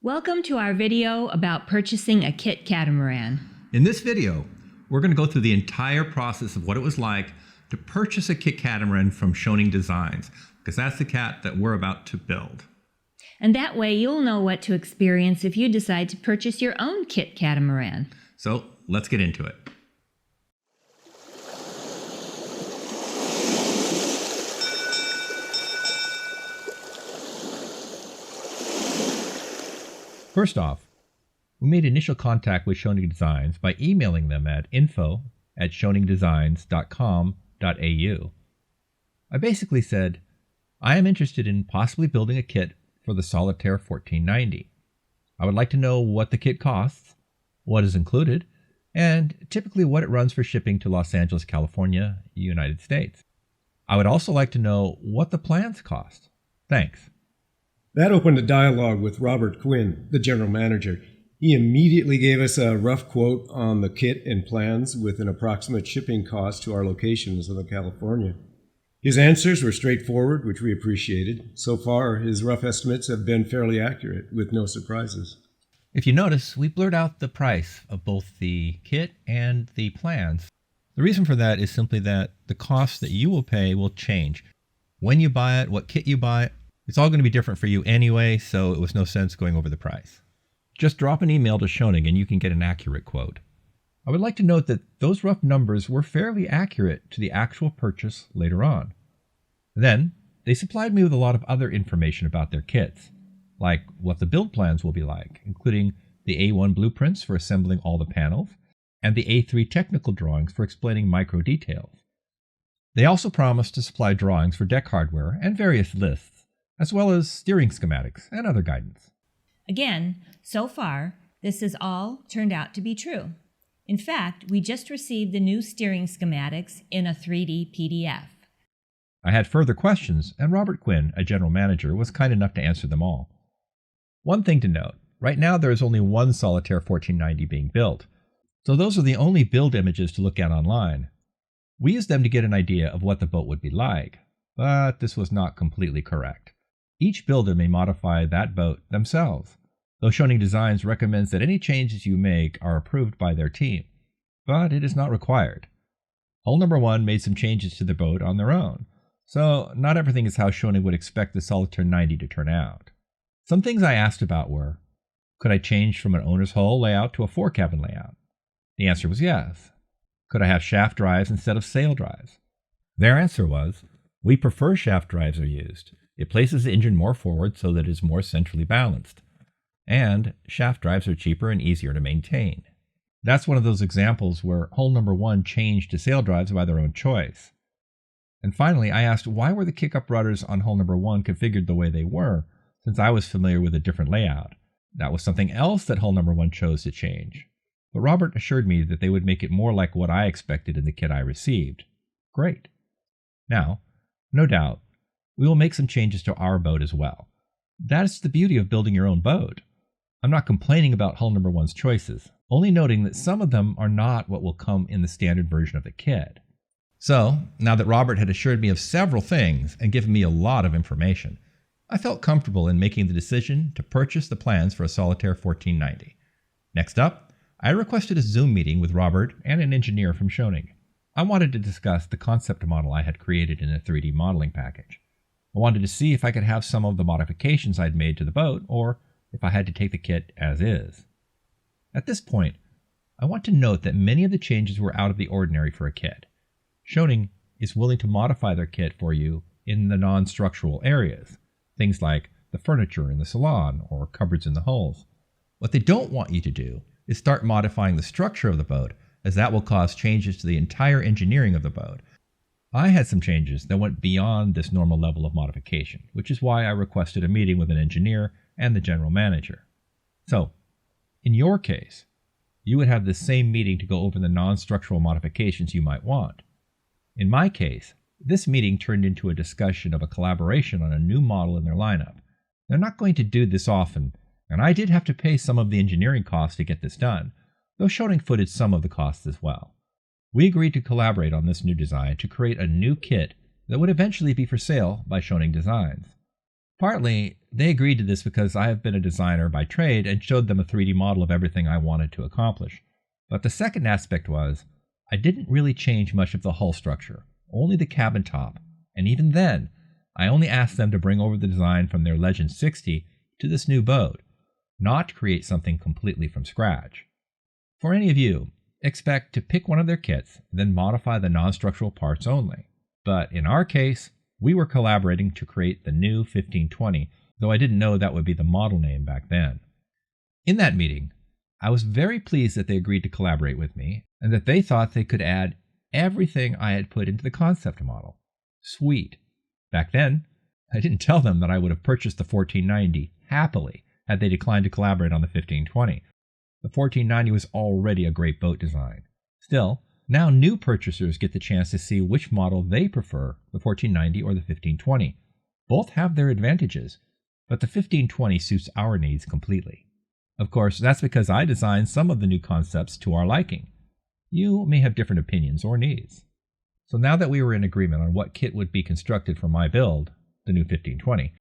Welcome to our video about purchasing a Kit Catamaran. In this video, we're going to go through the entire process of what it was like to purchase a Kit Catamaran from Schionning Designs, because that's the cat that we're about to build. And that way you'll know what to experience if you decide to purchase your own Kit Catamaran. So let's get into it. First off, we made initial contact with Schionning Designs by emailing them at info@schioningdesigns.com.au. I basically said, I am interested in possibly building a kit for the Solitaire 1490. I would like to know what the kit costs, what is included, and typically what it runs for shipping to Los Angeles, California, United States. I would also like to know what the plans cost. Thanks. That opened a dialogue with Robert Quinn, the general manager. He immediately gave us a rough quote on the kit and plans with an approximate shipping cost to our location in Southern California. His answers were straightforward, which we appreciated. So far, his rough estimates have been fairly accurate, with no surprises. If you notice, we blurred out the price of both the kit and the plans. The reason for that is simply that the cost that you will pay will change. When you buy it, what kit you buy, it's all going to be different for you anyway, so it was no sense going over the price. Just drop an email to Schionning and you can get an accurate quote. I would like to note that those rough numbers were fairly accurate to the actual purchase later on. Then, they supplied me with a lot of other information about their kits, like what the build plans will be like, including the A1 blueprints for assembling all the panels, and the A3 technical drawings for explaining micro details. They also promised to supply drawings for deck hardware and various lists, as well as steering schematics and other guidance. Again, so far, this has all turned out to be true. In fact, we just received the new steering schematics in a 3D PDF. I had further questions, and Robert Quinn, a general manager, was kind enough to answer them all. One thing to note, right now there is only one Solitaire 1490 being built, so those are the only build images to look at online. We used them to get an idea of what the boat would be like, but this was not completely correct. Each builder may modify that boat themselves, though Schionning Designs recommends that any changes you make are approved by their team, but it is not required. Hull number 1 made some changes to the boat on their own, so not everything is how Schionning would expect the Solitaire 90 to turn out. Some things I asked about were, could I change from an owner's hull layout to a 4-cabin layout? The answer was yes. Could I have shaft drives instead of sail drives? Their answer was, we prefer shaft drives are used. It places the engine more forward so that it is more centrally balanced. And shaft drives are cheaper and easier to maintain. That's one of those examples where hull number 1 changed to sail drives by their own choice. And finally, I asked why were the kick-up rudders on hull number 1 configured the way they were, since I was familiar with a different layout. That was something else that hull number 1 chose to change. But Robert assured me that they would make it more like what I expected in the kit I received. Great. Now, no doubt, we will make some changes to our boat as well. That is the beauty of building your own boat. I'm not complaining about hull number 1's choices, only noting that some of them are not what will come in the standard version of the kit. So, now that Robert had assured me of several things and given me a lot of information, I felt comfortable in making the decision to purchase the plans for a Solitaire 1490. Next up, I requested a Zoom meeting with Robert and an engineer from Schionning. I wanted to discuss the concept model I had created in a 3D modeling package. I wanted to see if I could have some of the modifications I'd made to the boat, or if I had to take the kit as is. At this point, I want to note that many of the changes were out of the ordinary for a kit. Schionning is willing to modify their kit for you in the non-structural areas, things like the furniture in the salon or cupboards in the hulls. What they don't want you to do is start modifying the structure of the boat, as that will cause changes to the entire engineering of the boat. I had some changes that went beyond this normal level of modification, which is why I requested a meeting with an engineer and the general manager. So, in your case, you would have the same meeting to go over the non-structural modifications you might want. In my case, this meeting turned into a discussion of a collaboration on a new model in their lineup. They're not going to do this often, and I did have to pay some of the engineering costs to get this done, though Schionning footed some of the costs as well. We agreed to collaborate on this new design to create a new kit that would eventually be for sale by Schionning Designs. Partly, they agreed to this because I have been a designer by trade and showed them a 3D model of everything I wanted to accomplish. But the second aspect was, I didn't really change much of the hull structure, only the cabin top, and even then, I only asked them to bring over the design from their Legend 60 to this new boat, not create something completely from scratch. For any of you, expect to pick one of their kits, then modify the non-structural parts only. But in our case, we were collaborating to create the new 1520, though I didn't know that would be the model name back then. In that meeting, I was very pleased that they agreed to collaborate with me, and that they thought they could add everything I had put into the concept model. Sweet. Back then, I didn't tell them that I would have purchased the 1490 happily had they declined to collaborate on the 1520. The 1490 was already a great boat design. Still, now new purchasers get the chance to see which model they prefer, the 1490 or the 1520. Both have their advantages, but the 1520 suits our needs completely. Of course, that's because I designed some of the new concepts to our liking. You may have different opinions or needs. So now that we were in agreement on what kit would be constructed for my build, the new 1520,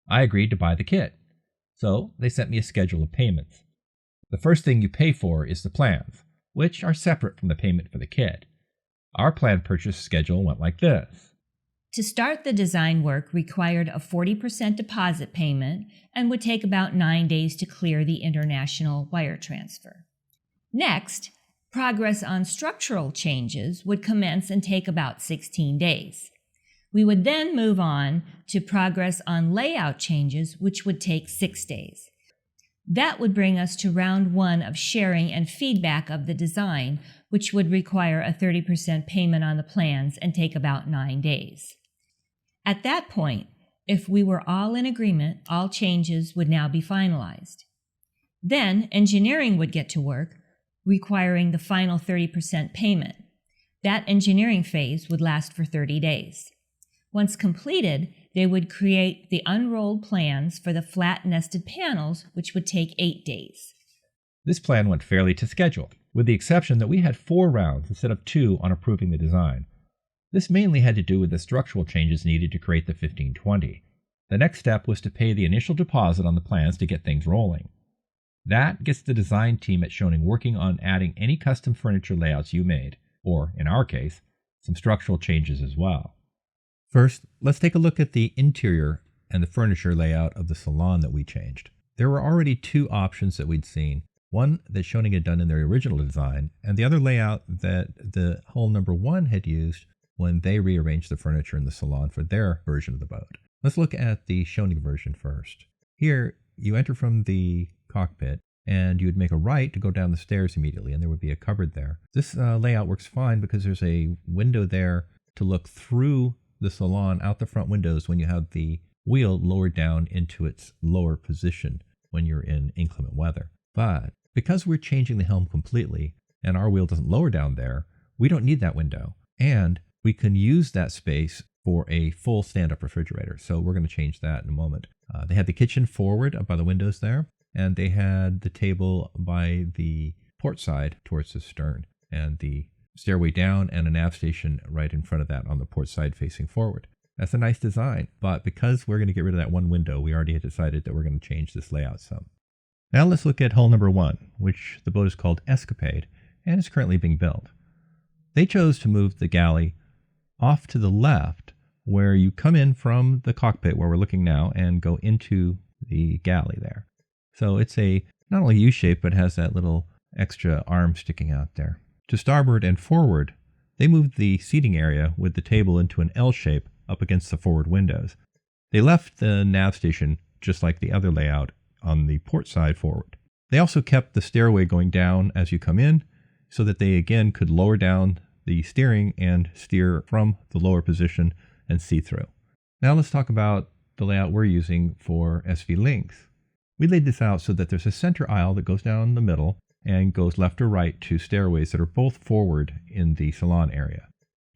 I agreed to buy the kit. So they sent me a schedule of payments. The first thing you pay for is the plans, which are separate from the payment for the kit. Our plan purchase schedule went like this. To start the design work required a 40% deposit payment and would take about 9 days to clear the international wire transfer. Next, progress on structural changes would commence and take about 16 days. We would then move on to progress on layout changes, which would take 6 days. That would bring us to round 1 of sharing and feedback of the design, which would require a 30% payment on the plans and take about 9 days. At that point, if we were all in agreement, all changes would now be finalized. Then engineering would get to work, requiring the final 30% payment. That engineering phase would last for 30 days. Once completed, they would create the unrolled plans for the flat nested panels, which would take 8 days. This plan went fairly to schedule, with the exception that we had 4 rounds instead of 2 on approving the design. This mainly had to do with the structural changes needed to create the 1520. The next step was to pay the initial deposit on the plans to get things rolling. That gets the design team at Schionning working on adding any custom furniture layouts you made, or, in our case, some structural changes as well. First, let's take a look at the interior and the furniture layout of the salon that we changed. There were already 2 options that we'd seen, one that Schionning had done in their original design, and the other layout that the hull number 1 had used when they rearranged the furniture in the salon for their version of the boat. Let's look at the Schionning version first. Here, you enter from the cockpit, and you would make a right to go down the stairs immediately, and there would be a cupboard there. This layout works fine because there's a window there to look through the salon out the front windows when you have the wheel lowered down into its lower position when you're in inclement weather. But because we're changing the helm completely, and our wheel doesn't lower down there, we don't need that window, and we can use that space for a full stand-up refrigerator. So we're going to change that in a moment. They had the kitchen forward up by the windows there, and they had the table by the port side towards the stern, and the stairway down and a nav station right in front of that on the port side facing forward. That's a nice design, but because we're going to get rid of that one window, we already had decided that we're going to change this layout some. Now let's look at hull number 1, which the boat is called Escapade, and is currently being built. They chose to move the galley off to the left, where you come in from the cockpit where we're looking now and go into the galley there. So it's a not only U-shape, but has that little extra arm sticking out there. To starboard and forward, they moved the seating area with the table into an L shape up against the forward windows. They left the nav station just like the other layout on the port side forward. They also kept the stairway going down as you come in so that they again could lower down the steering and steer from the lower position and see through. Now let's talk about the layout we're using for SV Links. We laid this out so that there's a center aisle that goes down the middle and goes left or right to stairways that are both forward in the salon area.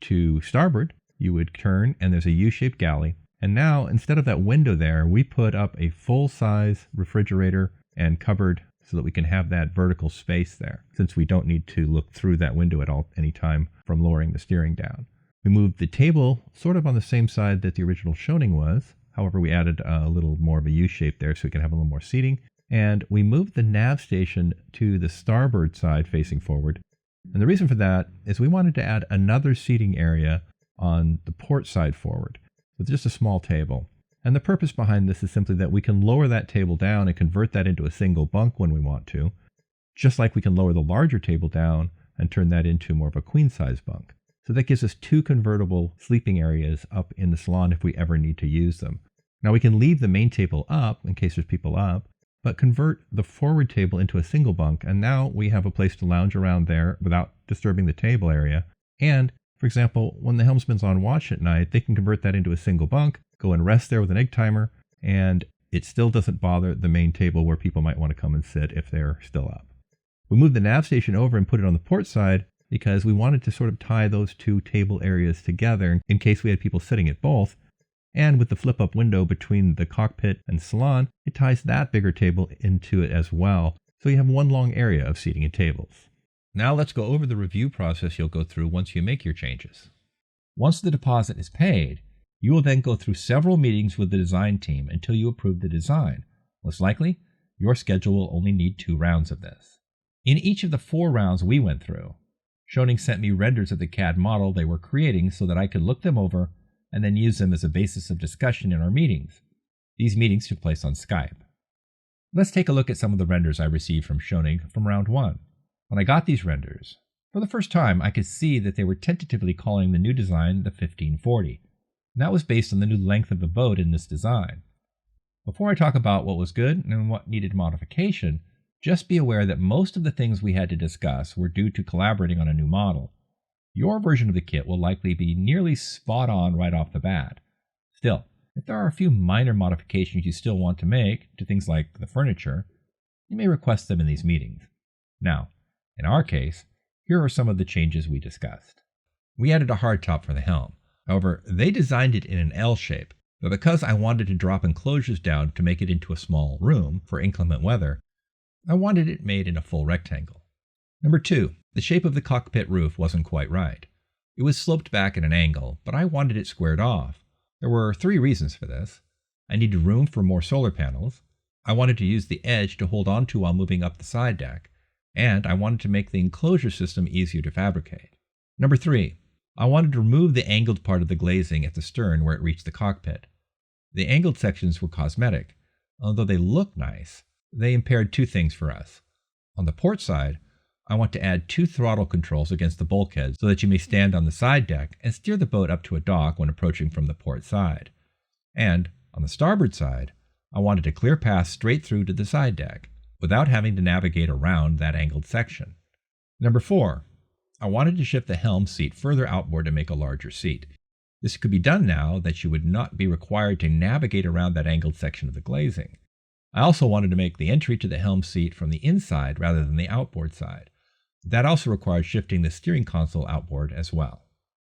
To starboard, you would turn and there's a U-shaped galley. And now, instead of that window there, we put up a full-size refrigerator and cupboard so that we can have that vertical space there, since we don't need to look through that window at any time from lowering the steering down. We moved the table sort of on the same side that the original Schionning was, However, we added a little more of a U shape there so we can have a little more seating. And we moved the nav station to the starboard side facing forward. And the reason for that is we wanted to add another seating area on the port side forward with just a small table. And the purpose behind this is simply that we can lower that table down and convert that into a single bunk when we want to, just like we can lower the larger table down and turn that into more of a queen size bunk. So that gives us 2 convertible sleeping areas up in the salon if we ever need to use them. Now we can leave the main table up in case there's people up, but convert the forward table into a single bunk, and now we have a place to lounge around there without disturbing the table area. And, for example, when the helmsman's on watch at night, they can convert that into a single bunk, go and rest there with an egg timer, and it still doesn't bother the main table where people might want to come and sit if they're still up. We moved the nav station over and put it on the port side because we wanted to sort of tie those 2 table areas together in case we had people sitting at both. And with the flip-up window between the cockpit and salon, it ties that bigger table into it as well. So you have one long area of seating and tables. Now let's go over the review process you'll go through once you make your changes. Once the deposit is paid, you will then go through several meetings with the design team until you approve the design. Most likely, your schedule will only need 2 rounds of this. In each of the 4 rounds we went through, Schionning sent me renders of the CAD model they were creating so that I could look them over and then use them as a basis of discussion in our meetings. These meetings took place on Skype. Let's take a look at some of the renders I received from Schionning from round 1. When I got these renders, for the first time I could see that they were tentatively calling the new design the 1540. And that was based on the new length of the boat in this design. Before I talk about what was good and what needed modification, just be aware that most of the things we had to discuss were due to collaborating on a new model. Your version of the kit will likely be nearly spot on right off the bat. Still, if there are a few minor modifications you still want to make to things like the furniture, you may request them in these meetings. Now, in our case, here are some of the changes we discussed. We added a hardtop for the helm. However, they designed it in an L shape, but because I wanted to drop enclosures down to make it into a small room for inclement weather, I wanted it made in a full rectangle. Number 2, the shape of the cockpit roof wasn't quite right. It was sloped back at an angle, but I wanted it squared off. There were 3 reasons for this. I needed room for more solar panels, I wanted to use the edge to hold onto while moving up the side deck, and I wanted to make the enclosure system easier to fabricate. Number 3, I wanted to remove the angled part of the glazing at the stern where it reached the cockpit. The angled sections were cosmetic. Although they look nice, they impaired 2 things for us. On the port side, I want to add 2 throttle controls against the bulkhead so that you may stand on the side deck and steer the boat up to a dock when approaching from the port side. And on the starboard side, I wanted a clear path straight through to the side deck without having to navigate around that angled section. Number 4, I wanted to shift the helm seat further outboard to make a larger seat. This could be done now that you would not be required to navigate around that angled section of the glazing. I also wanted to make the entry to the helm seat from the inside rather than the outboard side. That also required shifting the steering console outboard as well.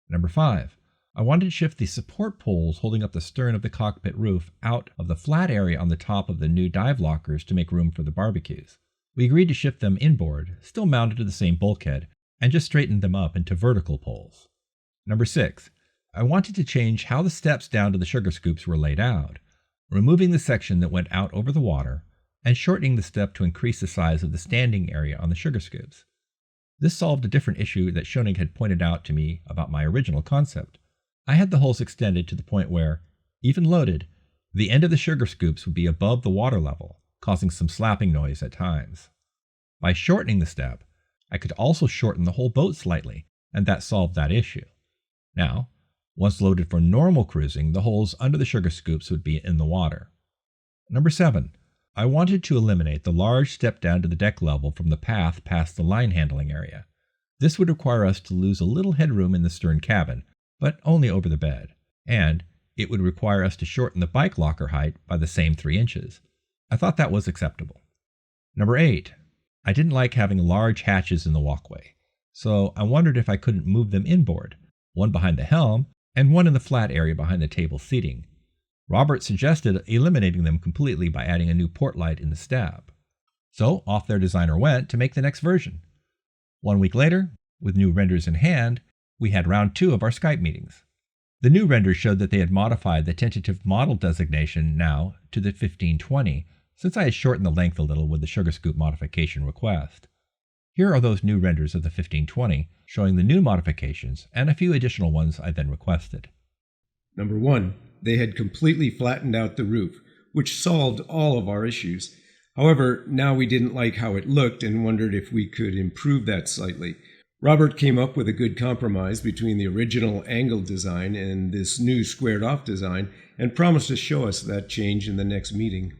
Number 5, I wanted to shift the support poles holding up the stern of the cockpit roof out of the flat area on the top of the new dive lockers to make room for the barbecues. We agreed to shift them inboard, still mounted to the same bulkhead, and just straightened them up into vertical poles. Number 6, I wanted to change how the steps down to the sugar scoops were laid out, removing the section that went out over the water and shortening the step to increase the size of the standing area on the sugar scoops. This solved a different issue that Schionning had pointed out to me about my original concept. I had the holes extended to the point where, even loaded, the end of the sugar scoops would be above the water level, causing some slapping noise at times. By shortening the step, I could also shorten the whole boat slightly, and that solved that issue. Now, once loaded for normal cruising, the holes under the sugar scoops would be in the water. Number 7, I wanted to eliminate the large step down to the deck level from the path past the line handling area. This would require us to lose a little headroom in the stern cabin, but only over the bed, and it would require us to shorten the bike locker height by the same 3 inches. I thought that was acceptable. Number 8, I didn't like having large hatches in the walkway, so I wondered if I couldn't move them inboard, one behind the helm and one in the flat area behind the table seating. Robert suggested eliminating them completely by adding a new port light in the stab. So off their designer went to make the next version. 1 week later, with new renders in hand, we had round 2 of our Skype meetings. The new renders showed that they had modified the tentative model designation now to the 1520, since I had shortened the length a little with the sugar scoop modification request. Here are those new renders of the 1520, showing the new modifications and a few additional ones I then requested. Number 1, they had completely flattened out the roof, which solved all of our issues. However, now we didn't like how it looked and wondered if we could improve that slightly. Robert came up with a good compromise between the original angled design and this new squared-off design and promised to show us that change in the next meeting.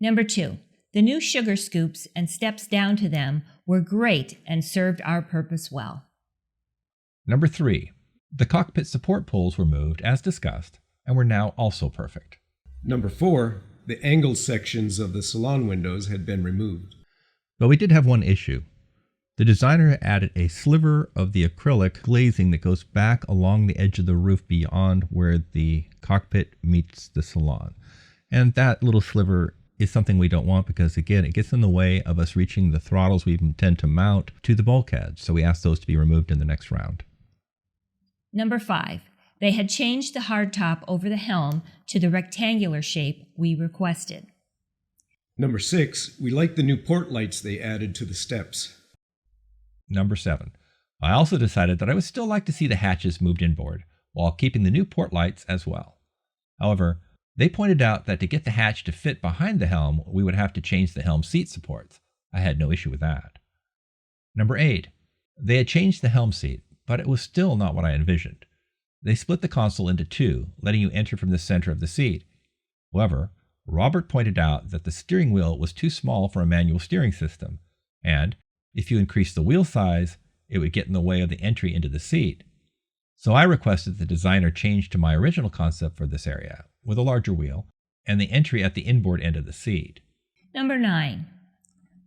Number 2, the new sugar scoops and steps down to them were great and served our purpose well. Number 3, the cockpit support poles were moved as discussed and were now also perfect. Number 4, the angled sections of the salon windows had been removed. But we did have one issue. The designer added a sliver of the acrylic glazing that goes back along the edge of the roof beyond where the cockpit meets the salon. And that little sliver is something we don't want because, again, it gets in the way of us reaching the throttles we intend to mount to the bulkhead. So we asked those to be removed in the next round. Number 5, they had changed the hardtop over the helm to the rectangular shape we requested. Number 6, we liked the new port lights they added to the steps. Number 7, I also decided that I would still like to see the hatches moved inboard while keeping the new port lights as well. However, they pointed out that to get the hatch to fit behind the helm, we would have to change the helm seat supports. I had no issue with that. Number 8, they had changed the helm seat, but it was still not what I envisioned. They split the console into two, letting you enter from the center of the seat. However, Robert pointed out that the steering wheel was too small for a manual steering system, and if you increased the wheel size, it would get in the way of the entry into the seat. So I requested the designer change to my original concept for this area, with a larger wheel, and the entry at the inboard end of the seat. Number 9,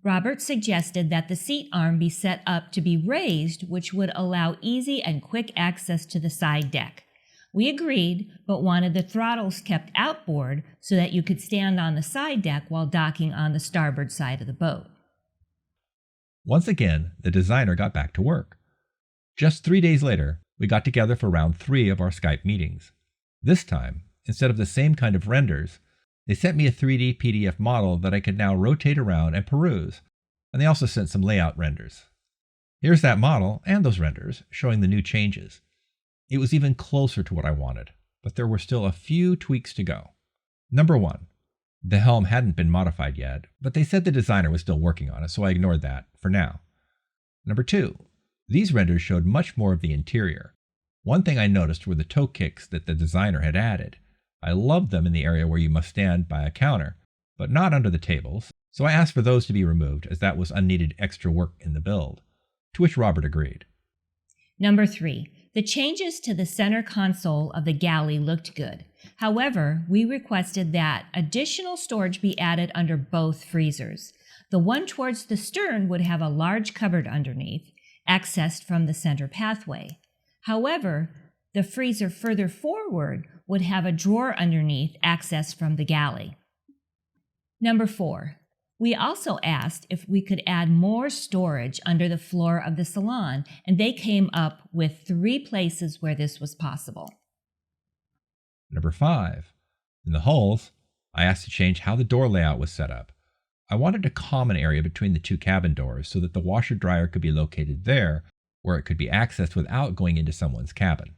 Robert suggested that the seat arm be set up to be raised, which would allow easy and quick access to the side deck. We agreed, but wanted the throttles kept outboard so that you could stand on the side deck while docking on the starboard side of the boat. Once again, the designer got back to work. Just 3 days later, we got together for round 3 of our Skype meetings. This time, instead of the same kind of renders, they sent me a 3D PDF model that I could now rotate around and peruse, and they also sent some layout renders. Here's that model and those renders showing the new changes. It was even closer to what I wanted, but there were still a few tweaks to go. Number 1, the helm hadn't been modified yet, but they said the designer was still working on it, so I ignored that for now. Number 2, these renders showed much more of the interior. One thing I noticed were the toe kicks that the designer had added. I loved them in the area where you must stand by a counter, but not under the tables, so I asked for those to be removed as that was unneeded extra work in the build, to which Robert agreed. Number 3, the changes to the center console of the galley looked good. However, we requested that additional storage be added under both freezers. The one towards the stern would have a large cupboard underneath, accessed from the center pathway. However, the freezer further forward would have a drawer underneath, accessed from the galley. Number 4, we also asked if we could add more storage under the floor of the salon, and they came up with 3 places where this was possible. Number 5, in the hulls, I asked to change how the door layout was set up. I wanted a common area between the 2 cabin doors so that the washer-dryer could be located there, where it could be accessed without going into someone's cabin.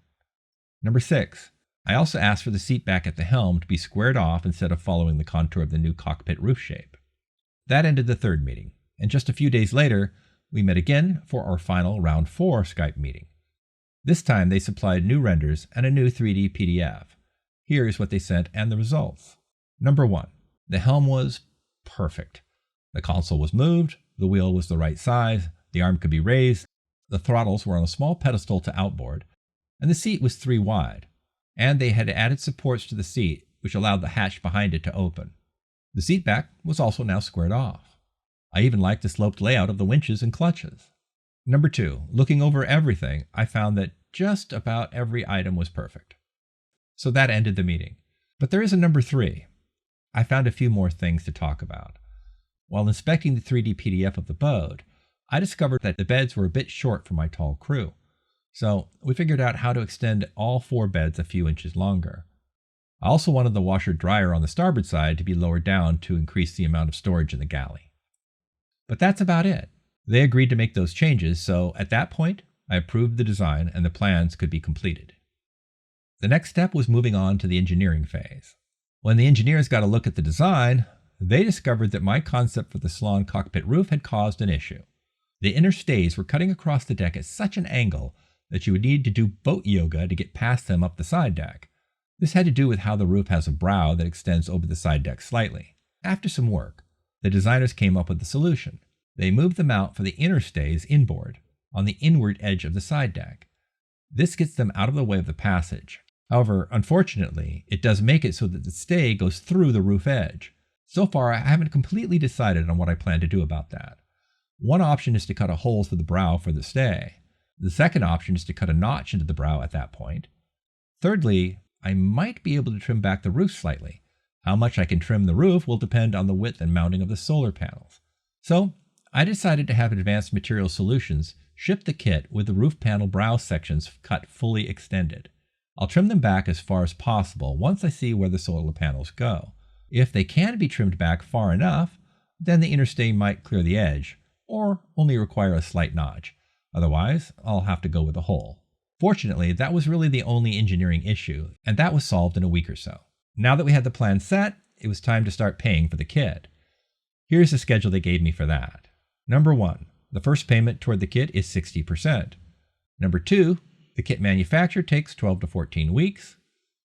Number 6, I also asked for the seat back at the helm to be squared off instead of following the contour of the new cockpit roof shape. That ended the 3rd meeting, and just a few days later, we met again for our final round 4 Skype meeting. This time they supplied new renders and a new 3D PDF. Here's what they sent and the results. Number 1, the helm was perfect. The console was moved, the wheel was the right size, the arm could be raised, the throttles were on a small pedestal to outboard, and the seat was 3 wide. And they had added supports to the seat, which allowed the hatch behind it to open. The seat back was also now squared off. I even liked the sloped layout of the winches and clutches. Number 2, looking over everything, I found that just about every item was perfect. So that ended the meeting. But there is a number 3. I found a few more things to talk about. While inspecting the 3D PDF of the boat, I discovered that the beds were a bit short for my tall crew. So we figured out how to extend all 4 beds a few inches longer. I also wanted the washer-dryer on the starboard side to be lowered down to increase the amount of storage in the galley. But that's about it. They agreed to make those changes, so at that point, I approved the design and the plans could be completed. The next step was moving on to the engineering phase. When the engineers got a look at the design, they discovered that my concept for the salon cockpit roof had caused an issue. The inner stays were cutting across the deck at such an angle that you would need to do boat yoga to get past them up the side deck. This had to do with how the roof has a brow that extends over the side deck slightly. After some work, the designers came up with a solution. They moved the mount for the inner stays inboard, on the inward edge of the side deck. This gets them out of the way of the passage. However, unfortunately, it does make it so that the stay goes through the roof edge. So far, I haven't completely decided on what I plan to do about that. One option is to cut a hole through the brow for the stay. The second option is to cut a notch into the brow at that point. Thirdly, I might be able to trim back the roof slightly. How much I can trim the roof will depend on the width and mounting of the solar panels. So, I decided to have Advanced Materials Solutions ship the kit with the roof panel brow sections cut fully extended. I'll trim them back as far as possible once I see where the solar panels go. If they can be trimmed back far enough, then the inner stay might clear the edge, or only require a slight notch. Otherwise, I'll have to go with a hole. Fortunately, that was really the only engineering issue, and that was solved in a week or so. Now that we had the plan set, it was time to start paying for the kit. Here's the schedule they gave me for that. Number 1, the first payment toward the kit is 60%. Number 2, the kit manufacture takes 12 to 14 weeks.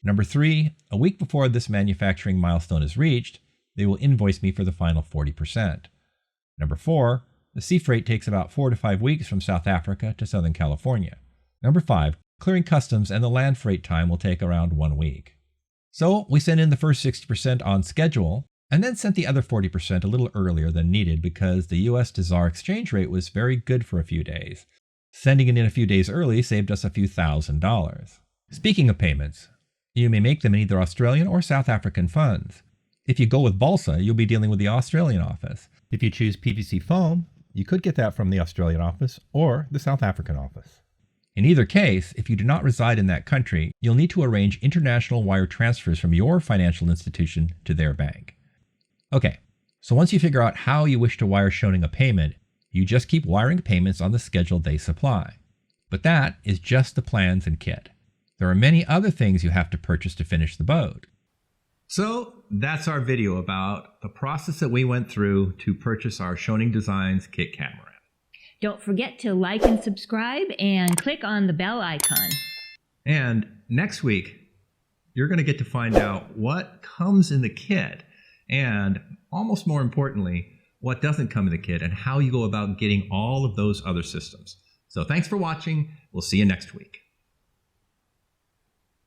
Number 3, a week before this manufacturing milestone is reached, they will invoice me for the final 40%. Number 4, the sea freight takes about 4 to 5 weeks from South Africa to Southern California. Number 5, clearing customs and the land freight time will take around 1 week. So we sent in the first 60% on schedule, and then sent the other 40% a little earlier than needed because the US to ZAR exchange rate was very good for a few days. Sending it in a few days early saved us a few $1,000s. Speaking of payments, you may make them in either Australian or South African funds. If you go with balsa, you'll be dealing with the Australian office. If you choose PVC foam, you could get that from the Australian office or the South African office. In either case, if you do not reside in that country, you'll need to arrange international wire transfers from your financial institution to their bank. Okay, so once you figure out how you wish to wire Schionning a payment, you just keep wiring payments on the schedule they supply. But that is just the plans and kit. There are many other things you have to purchase to finish the boat. So that's our video about the process that we went through to purchase our Schionning Designs Kit Catamaran. Don't forget to like and subscribe and click on the bell icon. And next week, you're going to get to find out what comes in the kit and, almost more importantly, what doesn't come in the kit and how you go about getting all of those other systems. So thanks for watching. We'll see you next week.